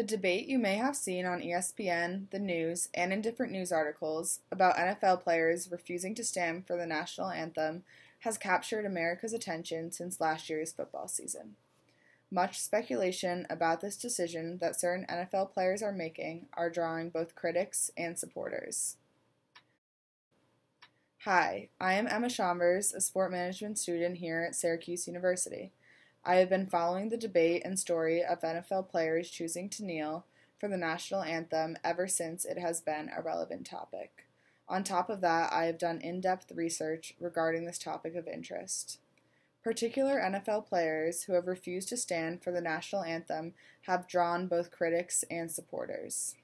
debate you may have seen on ESPN, the news, and in different news articles about NFL players refusing to stand for the national anthem has captured America's attention since last year's football season. Much speculation about this decision that certain NFL players are making are drawing both critics and supporters. Hi, I am Emma Chambers, a sport management student here at Syracuse University. I have been following the debate and story of NFL players choosing to kneel for the national anthem ever since it has been a relevant topic. On top of that, I have done in-depth research regarding this topic of interest. Particular NFL players who have refused to stand for the national anthem have drawn both critics and supporters.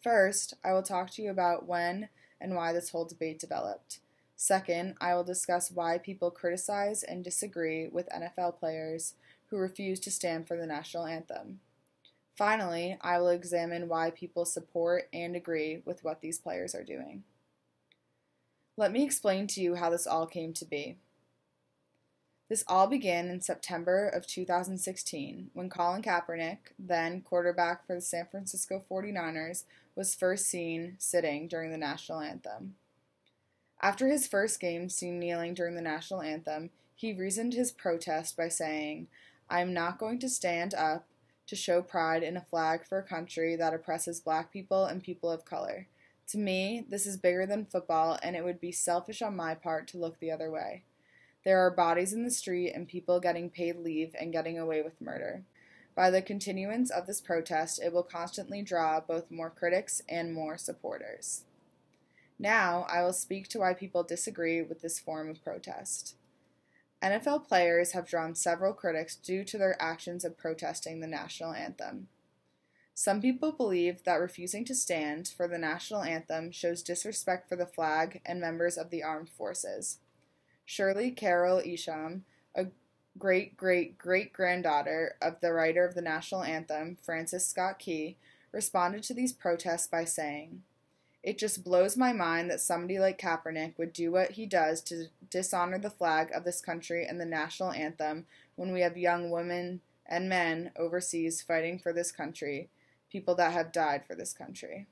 First, I will talk to you about when and why this whole debate developed. Second, I will discuss why people criticize and disagree with NFL players who refuse to stand for the national anthem. Finally, I will examine why people support and agree with what these players are doing. Let me explain to you how this all came to be. This all began in September of 2016 when Colin Kaepernick, then quarterback for the San Francisco 49ers, was first seen sitting during the national anthem. After his first game seen kneeling during the national anthem, he reasoned his protest by saying, "I am not going to stand up to show pride in a flag for a country that oppresses black people and people of color. To me, this is bigger than football, and it would be selfish on my part to look the other way. There are bodies in the street and people getting paid leave and getting away with murder. By the continuance of this protest, it will constantly draw both more critics and more supporters." Now, I will speak to why people disagree with this form of protest. NFL players have drawn several critics due to their actions of protesting the national anthem. Some people believe that refusing to stand for the national anthem shows disrespect for the flag and members of the armed forces. Shirley Carol Isham, a great-great-great-granddaughter of the writer of the national anthem, Francis Scott Key, responded to these protests by saying, "It just blows my mind that somebody like Kaepernick would do what he does to dishonor the flag of this country and the national anthem when we have young women and men overseas fighting for this country, people that have died for this country."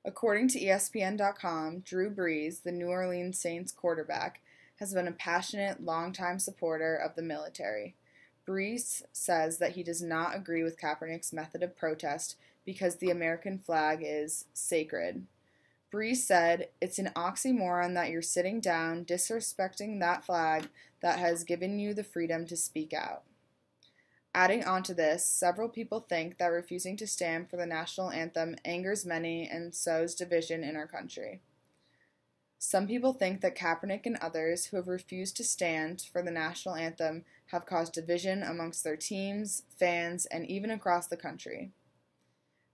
According to ESPN.com, Drew Brees, the New Orleans Saints quarterback, has been a passionate, longtime supporter of the military. Brees says that he does not agree with Kaepernick's method of protest because the American flag is sacred. Brees said, "It's an oxymoron that you're sitting down, disrespecting that flag that has given you the freedom to speak out." Adding on to this, several people think that refusing to stand for the national anthem angers many and sows division in our country. Some people think that Kaepernick and others who have refused to stand for the national anthem have caused division amongst their teams, fans, and even across the country.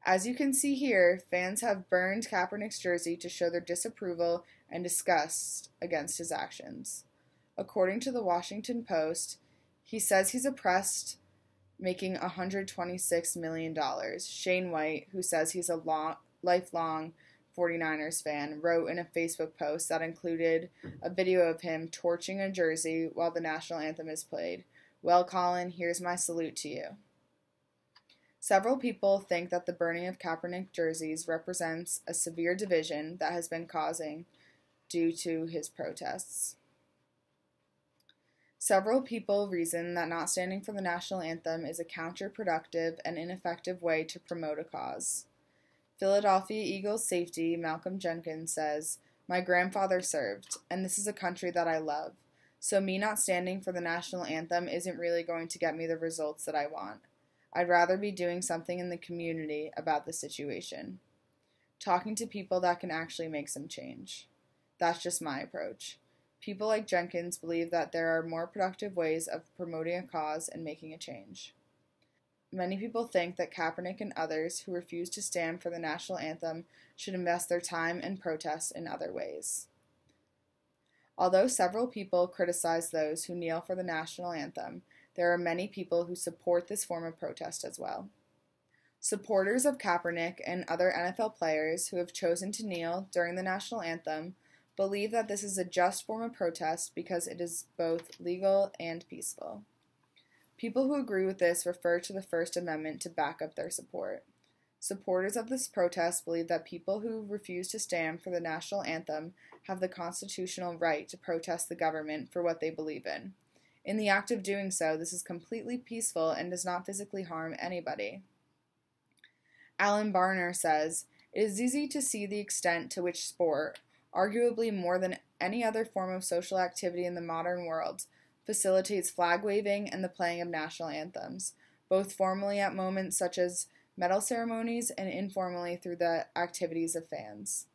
As you can see here, fans have burned Kaepernick's jersey to show their disapproval and disgust against his actions. According to the Washington Post, he says he's oppressed, making $126 million. Shane White, who says he's a lifelong 49ers fan, wrote in a Facebook post that included a video of him torching a jersey while the national anthem is played. "Well, Colin, here's my salute to you." Several people think that the burning of Kaepernick jerseys represents a severe division that has been causing due to his protests. Several people reason that not standing for the national anthem is a counterproductive and ineffective way to promote a cause. Philadelphia Eagles safety Malcolm Jenkins says, "My grandfather served, and this is a country that I love, so me not standing for the national anthem isn't really going to get me the results that I want. I'd rather be doing something in the community about the situation. Talking to people that can actually make some change. That's just my approach." People like Jenkins believe that there are more productive ways of promoting a cause and making a change. Many people think that Kaepernick and others who refuse to stand for the national anthem should invest their time and protest in other ways. Although several people criticize those who kneel for the national anthem, there are many people who support this form of protest as well. Supporters of Kaepernick and other NFL players who have chosen to kneel during the national anthem believe that this is a just form of protest because it is both legal and peaceful. People who agree with this refer to the First Amendment to back up their support. Supporters of this protest believe that people who refuse to stand for the national anthem have the constitutional right to protest the government for what they believe in. In the act of doing so, this is completely peaceful and does not physically harm anybody. Alan Barner says, "It is easy to see the extent to which sport, arguably more than any other form of social activity in the modern world, facilitates flag waving and the playing of national anthems, both formally at moments such as medal ceremonies and informally through the activities of fans."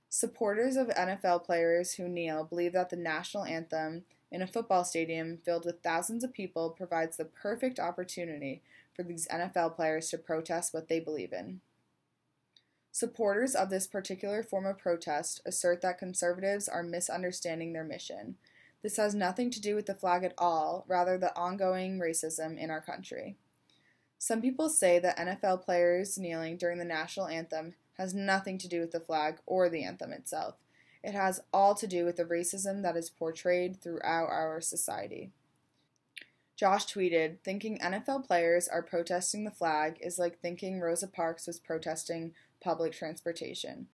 Supporters of NFL players who kneel believe that the national anthem in a football stadium filled with thousands of people provides the perfect opportunity for these NFL players to protest what they believe in. Supporters of this particular form of protest assert that conservatives are misunderstanding their mission. This has nothing to do with the flag at all, rather the ongoing racism in our country. Some people say that NFL players kneeling during the national anthem has nothing to do with the flag or the anthem itself. It has all to do with the racism that is portrayed throughout our society. Josh tweeted, "Thinking NFL players are protesting the flag is like thinking Rosa Parks was protesting public transportation."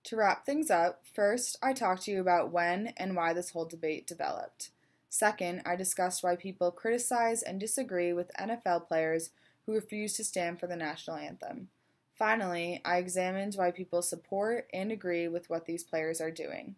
To wrap things up, first, I talked to you about when and why this whole debate developed. Second, I discussed why people criticize and disagree with NFL players who refuse to stand for the national anthem. Finally, I examined why people support and agree with what these players are doing.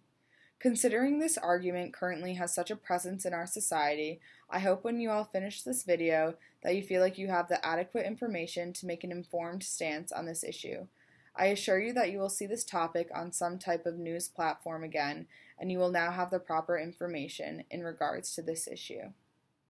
Considering this argument currently has such a presence in our society, I hope when you all finish this video that you feel like you have the adequate information to make an informed stance on this issue. I assure you that you will see this topic on some type of news platform again, and you will now have the proper information in regards to this issue.